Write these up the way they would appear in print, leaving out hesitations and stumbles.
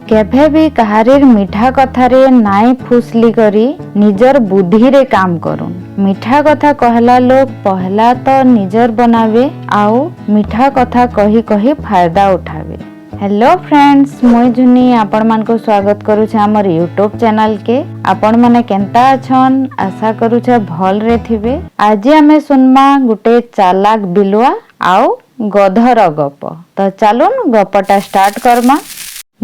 केभे भी कहारीर मीठा कथारे नाई फुसली करी निजर बुद्धि रे काम करूं। मीठा कथा कहला लोग पहला तो निजर बनावे आउ मीठा कथा कही कही फायदा उठावे। हेलो फ्रेंड्स, मुई जुनी आपण मान को स्वागत करूछे हमर यूट्यूब चैनल के। आपण माने केंता अछन, आशा करूछे भल रे थिबे। आज हमें सुनमा गुटे चालाक बिलुआ आउ गधर गप। तो चलून गपटा स्टार्ट करमा।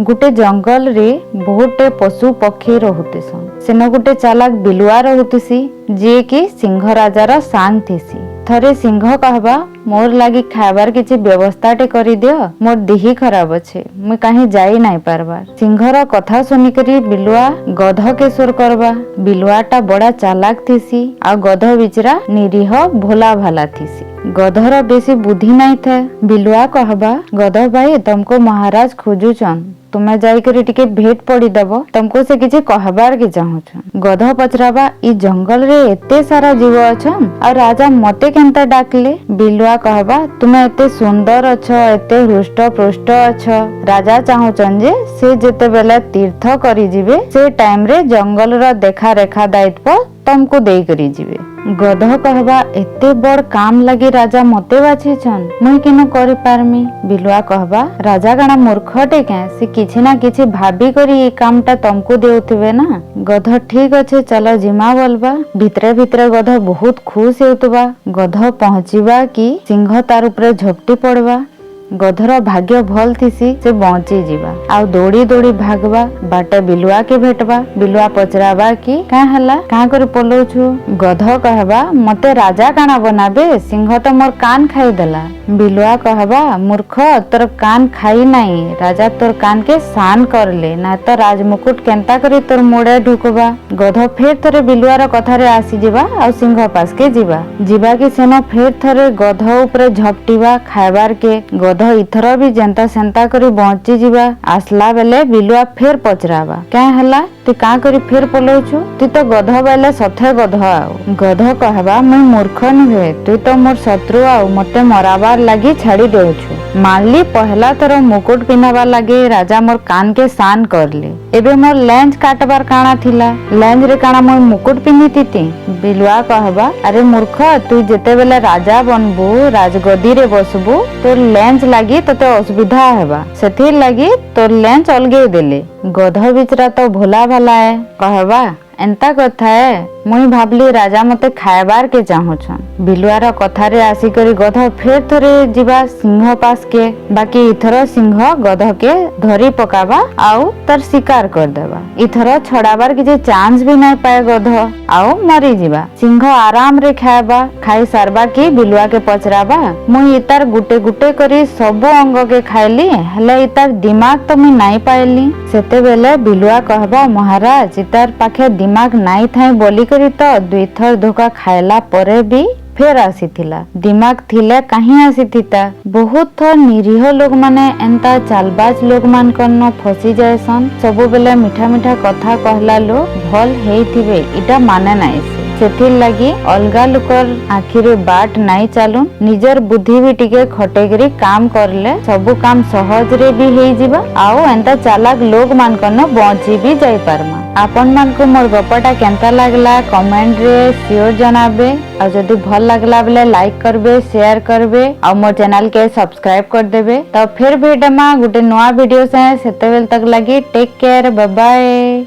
गुटे जंगल रे बहुते पशु पक्षी रहते सन। सेन गुटे चालाक बिलुआ रहतीसी जे कि सिंह राजार सांग थीसी। थरे सिंह कहबा, मोर लागी खाबार किछि व्यवस्था टे करि दियो, मोर देही खराब अछि, मुई काहे जाई नाही पारबार। सिंहर कथा सुनी करी बिलुआ गध के सुर करबा। बिलुआटा बड़ा चालाक थीसी आ गध बिचरा निरीह भोला भाला थीसी। गधर बेसी बुद्धि नहीं थे। बिलुआ कहबा, गध भाई तुमको महाराज खोजुचन, तुमे जाई करी टिके भेट पड़ी दबो, तुमको से किछि कहबार के चाहुछन। गध पचराबा, ई जंगल रे एते सारा जीव अछन और राजा मते केनता डाकले। बिलुआ कहबा, तुमे एते सुंदर अछ, एते हृष्ट पृष्ठ अछ, राजा चाहुचन जे से जेते बेले तीर्थ करी जिवे से टाइम रे जंगल रा देखा रेखा दायित्व तुमको देई करी जिवे। गध कहबा, एते बड़ काम लगी राजा मते बाछिछन, मुई किनो करि पारमी। बिलुआ कहबा, राजा काना मूर्खटे के, से किछि ना किछि भाबी करी ए कामटा तुमको देउथिबे ना। गध ठीक अच्छे चलो जिमा बोलबा। भितरे भितरे गध बहुत खुश हेउतबा। गध पहुंचीबा कि सिंह तार ऊपर झपटी पड़वा। गधर भाग्य भल थीसी, से बंची जीवा आउ दौड़ी दौड़ी भागवा। बाटे बिलुआ के भेटवा। बिलुआ पचराबा कि का हला, का कर पलोछु। गध कहबा, मते राजा काना बनाबे, सिंह तो मोर कान खाई देला। बिलुआ कहबा, मूर्ख तोर कान खाई नाही, राजा तोर कान के सान कर ले, ना तो राजमुकुट केंता करी तोर मोड़े ढुकबा। गध फेर थरे बिलुआर कथारे आसी जीवा आउ सिंह पास के जीवा कि सेनो फेर थरे गध ऊपर झपटीबा खाइबार के। गध इथर भी जेंता सेंता करी बंची जीवा। आसला बेले बिलुआ फेर पचराबा, क्या हला, तू का करी फेर पलोछु, तू तो गध बेले सथे गध आउ। गध कहबा, मुई मूर्ख नुहे, तू तो मोर शत्रु आउ मते मराबार लागी छाड़ी देउछु। मानली पहला तोर मुकुट पिन्हाबार लागी राजा मोर कान के सान करले, एबे मोर लेंज काटबार काना थिला, लेंज रे काना मोर मुकुट पिन्हितिति। बिलुआ कहबा, अरे मूर्ख, तू जेते बेले राजा बनबू, राजगदी रे बसबू, तोर लेंज लागी तते असुविधा हेबा, सेथिर लागी तोर लेंज अलगे देले। गध बिचरा तो भोला भाला है, कहबा एंता कथा है, मुई भाबली राजा मते खाइबार के चाहुछन। बिलुआर कथारे आसी करी गध फेर थरे जीवा सिंह पास के। बाकी इथर सिंह गध के धरी पकाबा आउ तार शिकार कर देबा। इथर छड़ाबार किछि चांस भी नहीं पाए गध आउ मरी जीवा। सिंह आराम रे खाइबा। खाई सारबा की बिलुआ के पचराबा, मुई इतार गुटे गुटे करी सब अंग के खाइली, हेले इतार दिमाग तो मुई नहीं पाइली। सेते बेले बिलुआ कहबा, महाराज इतार पाखे दिमाग नहीं थाई बोली करी तो दुई थर धोखा खाइला परे भी फेर आसीथिला। दिमाग थिले कहीं आसीथिता। बहुत थर निरीह लोग माने एंता चालबाज लोग मान कन्न फसी जायसन। सबु बेले मीठा मीठा कथा कहला लो भल हेइथिबे इटा माने नाइ से। सेथिर लागी अलगा लोकर आखिरे बाट नाइ चालुन, निजर बुद्धि भी टिके खटेकरी काम करले सबु काम सहज रे भी हेइ जिबा आउ एंता चालाक लोग मान कन्न बंची भी जाई पारमा। आपण मान को मोर गपटा केंता लागला कमेंट रे श्योर जनाबे। और जदि भल लागला बेले लाइक करबे, शेयर करबे और मोर चैनल के सब्सक्राइब कर देबे। तो फिर भेटमा गुटे नया वीडियो से, सेते बेल तक लगी टेक केयर, बाय बाय।